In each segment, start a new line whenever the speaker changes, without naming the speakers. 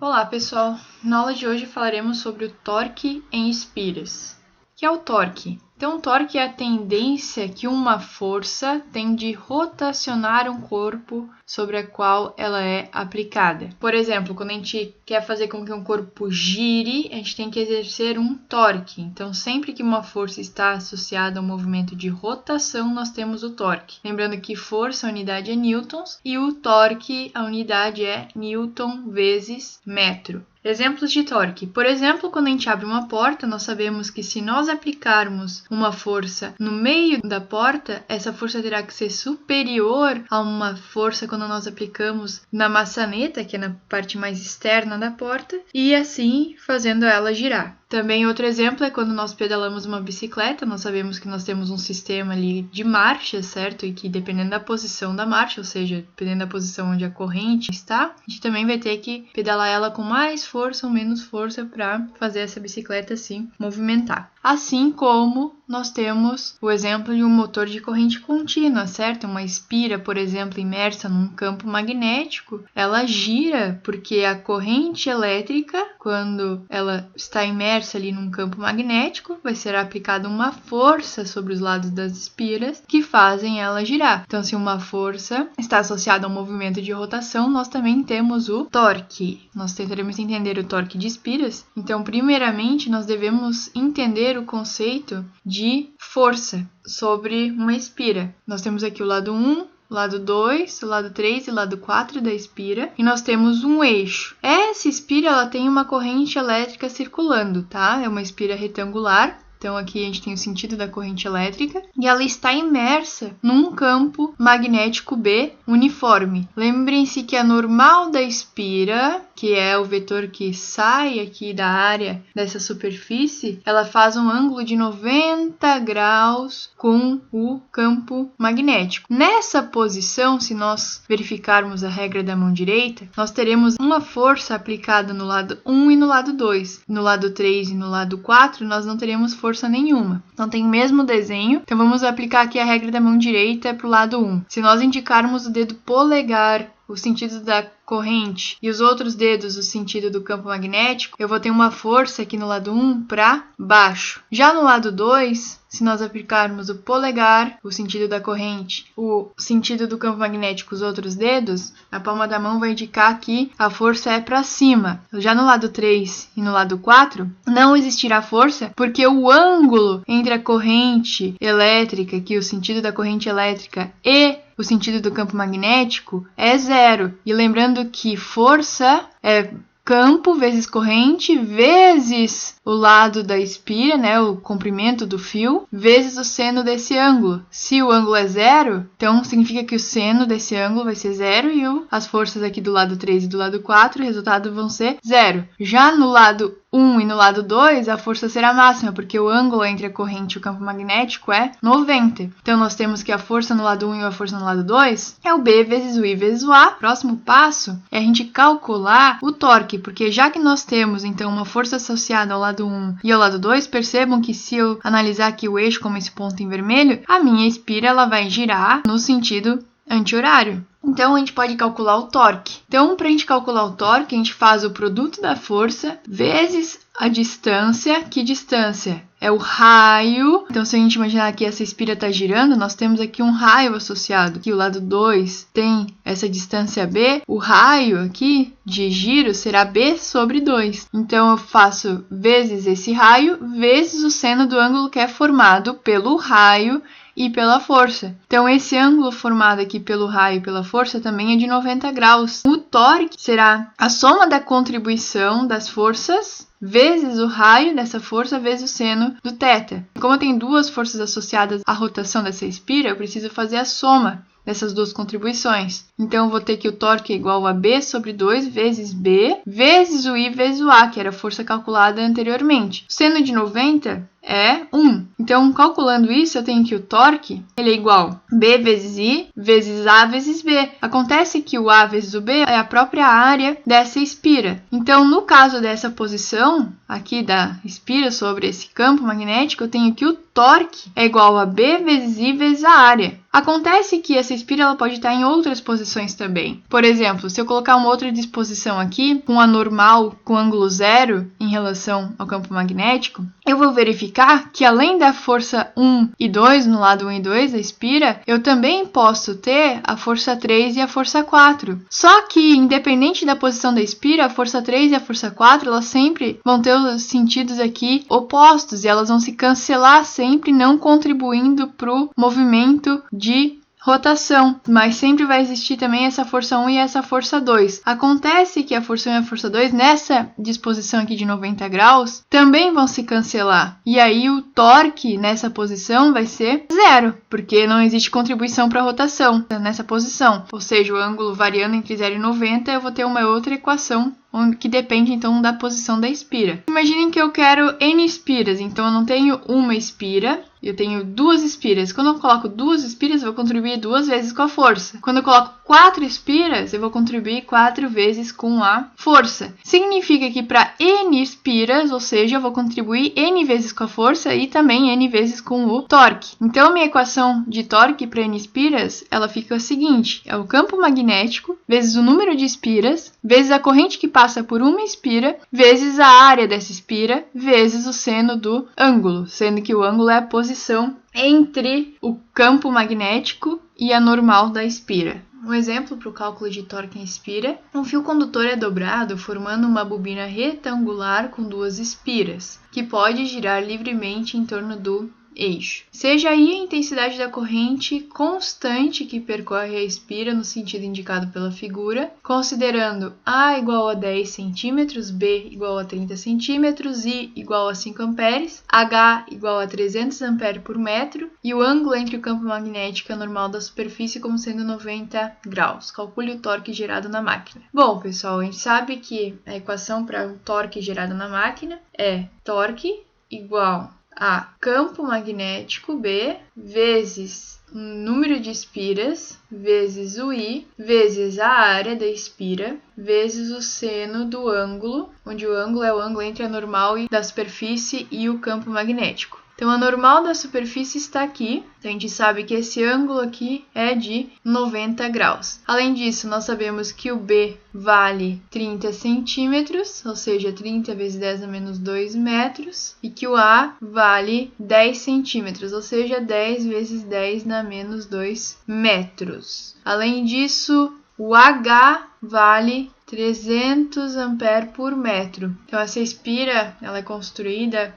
Olá pessoal, na aula de hoje falaremos sobre o torque em espiras. O que é o torque? Então, o torque é a tendência que uma força tem de rotacionar um corpo sobre a qual ela é aplicada. Por exemplo, quando a gente quer fazer com que um corpo gire, a gente tem que exercer um torque. Então, sempre que uma força está associada a um movimento de rotação, nós temos o torque. Lembrando que força, a unidade é newtons, e o torque, a unidade é newton vezes metro. Exemplos de torque. Por exemplo, quando a gente abre uma porta, nós sabemos que se nós aplicarmos uma força no meio da porta, essa força terá que ser superior a uma força quando nós aplicamos na maçaneta, que é na parte mais externa da porta, e assim fazendo ela girar. Também outro exemplo é quando nós pedalamos uma bicicleta, nós sabemos que nós temos um sistema ali de marcha, certo? E que dependendo da posição da marcha, ou seja, dependendo da posição onde a corrente está, a gente também vai ter que pedalar ela com mais força ou menos força para fazer essa bicicleta assim movimentar. Assim como nós temos o exemplo de um motor de corrente contínua, certo? Uma espira, por exemplo, imersa num campo magnético, ela gira porque a corrente elétrica, quando ela está imersa ali num campo magnético, vai ser aplicada uma força sobre os lados das espiras que fazem ela girar. Então, se uma força está associada a um movimento de rotação, nós também temos o torque. Nós tentaremos entender o torque de espiras. Então, primeiramente, nós devemos entender o conceito de força sobre uma espira. Nós temos aqui o lado 1, o lado 2, o lado 3 e o lado 4 da espira, e nós temos um eixo. Essa espira ela tem uma corrente elétrica circulando, tá? É uma espira retangular. Então, aqui a gente tem o sentido da corrente elétrica e ela está imersa num campo magnético B uniforme. Lembrem-se que a normal da espira, que é o vetor que sai aqui da área dessa superfície, ela faz um ângulo de 90 graus com o campo magnético. Nessa posição, se nós verificarmos a regra da mão direita, nós teremos uma força aplicada no lado 1 e no lado 2. No lado 3 e no lado 4, nós não teremos força nenhuma. Então tem o mesmo desenho. Então vamos aplicar aqui a regra da mão direita para o lado 1. Se nós indicarmos o dedo polegar, o sentido da corrente, e os outros dedos, o sentido do campo magnético, eu vou ter uma força aqui no lado 1 para baixo. Já no lado 2, se nós aplicarmos o polegar, o sentido da corrente, o sentido do campo magnético, os outros dedos, a palma da mão vai indicar que a força é para cima. Já no lado 3 e no lado 4, não existirá força, porque o ângulo entre a corrente elétrica, aqui o sentido da corrente elétrica, e o sentido do campo magnético é zero. E lembrando que força é campo vezes corrente vezes o lado da espira, né, o comprimento do fio, vezes o seno desse ângulo. Se o ângulo é zero, então significa que o seno desse ângulo vai ser zero e as forças aqui do lado 3 e do lado 4, o resultado vão ser zero. Já no lado 1 e no lado 2, a força será máxima, porque o ângulo entre a corrente e o campo magnético é 90. Então, nós temos que a força no lado 1 e a força no lado 2 é o B vezes o I vezes o A. Próximo passo é a gente calcular o torque, porque já que nós temos, então, uma força associada ao lado 1 e ao lado 2, percebam que se eu analisar aqui o eixo como esse ponto em vermelho, a minha espira ela vai girar no sentido anti-horário. Então, a gente pode calcular o torque. Então, para a gente calcular o torque, a gente faz o produto da força vezes a distância. Que distância? É o raio. Então, se a gente imaginar que essa espira está girando, nós temos aqui um raio associado. Aqui o lado 2 tem essa distância B. O raio aqui de giro será B sobre 2. Então, eu faço vezes esse raio, vezes o seno do ângulo que é formado pelo raio e pela força. Então, esse ângulo formado aqui pelo raio e pela força também é de 90 graus. O torque será a soma da contribuição das forças vezes o raio dessa força vezes o seno do θ. Como eu tenho duas forças associadas à rotação dessa espira, eu preciso fazer a soma dessas duas contribuições. Então, eu vou ter que o torque é igual a B sobre 2 vezes B vezes o I vezes o A, que era a força calculada anteriormente. O seno de 90 é 1. Então, calculando isso, eu tenho que o torque ele é igual a B vezes I vezes A vezes B. Acontece que o A vezes o B é a própria área dessa espira. Então, no caso dessa posição aqui da espira sobre esse campo magnético, eu tenho que o torque é igual a B vezes I vezes a área. Acontece que essa espira ela pode estar em outras posições também. Por exemplo, se eu colocar uma outra disposição aqui, com a normal com ângulo zero em relação ao campo magnético, eu vou verificar que além da força 1 e 2, no lado 1 e 2 da espira, eu também posso ter a força 3 e a força 4. Só que, independente da posição da espira, a força 3 e a força 4, elas sempre vão ter os sentidos aqui opostos e elas vão se cancelar sempre, não contribuindo para o movimento de rotação, mas sempre vai existir também essa força 1 e essa força 2. Acontece que a força 1 e a força 2, nessa disposição aqui de 90 graus, também vão se cancelar. E aí o torque nessa posição vai ser zero, porque não existe contribuição para a rotação nessa posição. Ou seja, o ângulo variando entre 0 e 90, eu vou ter uma outra equação que depende então da posição da espira. Imaginem que eu quero N espiras, então eu não tenho uma espira, eu tenho duas espiras. Quando eu coloco duas espiras, eu vou contribuir 2 vezes com a força. Quando eu coloco 4 espiras, eu vou contribuir 4 vezes com a força. Significa que para N espiras, ou seja, eu vou contribuir N vezes com a força e também N vezes com o torque. Então, a minha equação de torque para N espiras, ela fica a seguinte: é o campo magnético vezes o número de espiras, vezes a corrente que passa por uma espira, vezes a área dessa espira, vezes o seno do ângulo, sendo que o ângulo é a posição entre o campo magnético e a normal da espira. Um exemplo para o cálculo de torque em espira: um fio condutor é dobrado formando uma bobina retangular com 2 espiras, que pode girar livremente em torno do eixo. Seja aí a intensidade da corrente constante que percorre a espira no sentido indicado pela figura, considerando A igual a 10 cm, B igual a 30 cm, I igual a 5 amperes, H igual a 300 amperes por metro e o ângulo entre o campo magnético e a normal da superfície como sendo 90 graus. Calcule o torque gerado na máquina. Bom, pessoal, a gente sabe que a equação para o torque gerado na máquina é torque igual a campo magnético B vezes o número de espiras vezes o I vezes a área da espira vezes o seno do ângulo, onde o ângulo é o ângulo entre a normal da superfície e o campo magnético. Então, a normal da superfície está aqui. Então, a gente sabe que esse ângulo aqui é de 90 graus. Além disso, nós sabemos que o B vale 30 centímetros, ou seja, 30 vezes 10 a menos 2 metros. E que o A vale 10 centímetros, ou seja, 10 vezes 10 na menos 2 metros. Além disso, o H vale 300 amperes por metro. Então, essa espira ela é construída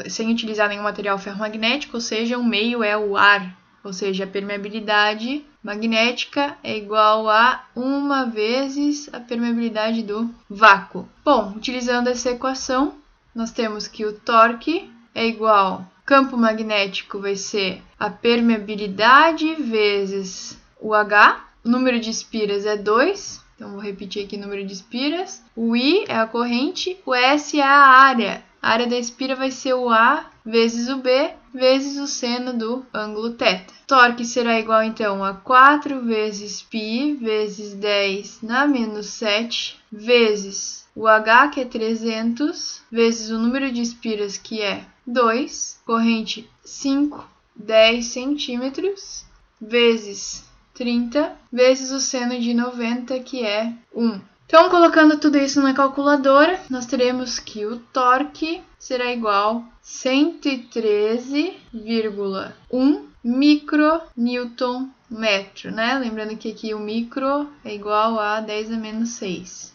sem utilizar nenhum material ferromagnético, ou seja, o meio é o ar, ou seja, a permeabilidade magnética é igual a 1 vezes a permeabilidade do vácuo. Bom, utilizando essa equação, nós temos que o torque é igual, campo magnético vai ser a permeabilidade vezes o H, o número de espiras é 2, então vou repetir aqui o número de espiras. O I é a corrente, o S é a área. A área da espira vai ser o A vezes o B vezes o seno do ângulo θ. Torque será igual então a 4 vezes π vezes 10 na menos 7 vezes o H, que é 300, vezes o número de espiras, que é 2, corrente 5, 10 centímetros, vezes 30 vezes o seno de 90, que é 1. Então, colocando tudo isso na calculadora, nós teremos que o torque será igual a 113,1 micronewton metro, né? Lembrando que aqui o micro é igual a 10 a menos 6.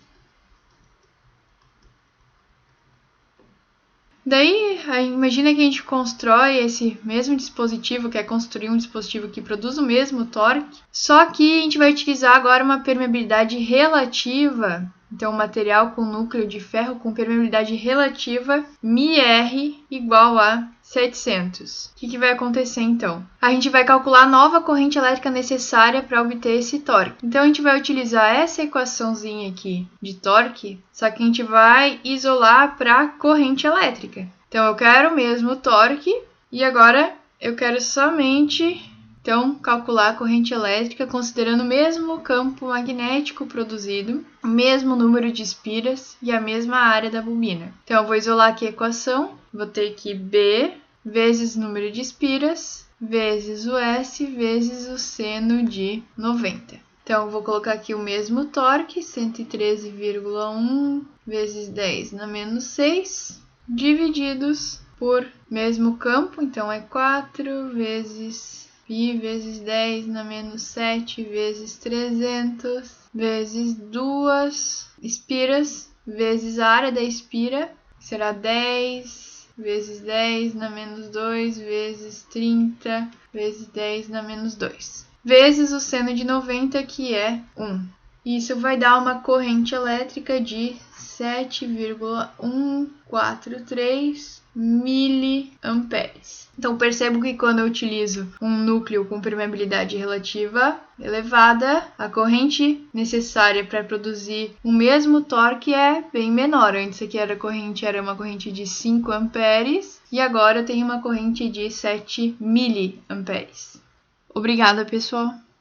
Daí, imagina que a gente constrói esse mesmo dispositivo, que é construir um dispositivo que produz o mesmo torque, só que a gente vai utilizar agora uma permeabilidade relativa, então um material com núcleo de ferro com permeabilidade relativa μr igual a 700. O que vai acontecer então? A gente vai calcular a nova corrente elétrica necessária para obter esse torque. Então a gente vai utilizar essa equaçãozinha aqui de torque, só que a gente vai isolar para corrente elétrica. Então, eu quero mesmo o torque e agora eu quero somente, então, calcular a corrente elétrica considerando o mesmo campo magnético produzido, o mesmo número de espiras e a mesma área da bobina. Então, eu vou isolar aqui a equação, vou ter que B vezes o número de espiras vezes o S vezes o seno de 90. Então, eu vou colocar aqui o mesmo torque, 113,1 vezes 10 na menos 6, divididos por mesmo campo, então é 4 vezes π vezes 10 na menos 7 vezes 300 vezes 2 espiras vezes a área da espira, que será 10 vezes 10 na menos 2 vezes 30 vezes 10 na menos 2, vezes o seno de 90, que é 1. Isso vai dar uma corrente elétrica de 7,143 miliamperes. Então, percebo que quando eu utilizo um núcleo com permeabilidade relativa elevada, a corrente necessária para produzir o mesmo torque é bem menor. Antes aqui era uma corrente de 5 amperes e agora eu tenho uma corrente de 7 miliamperes. Obrigada, pessoal!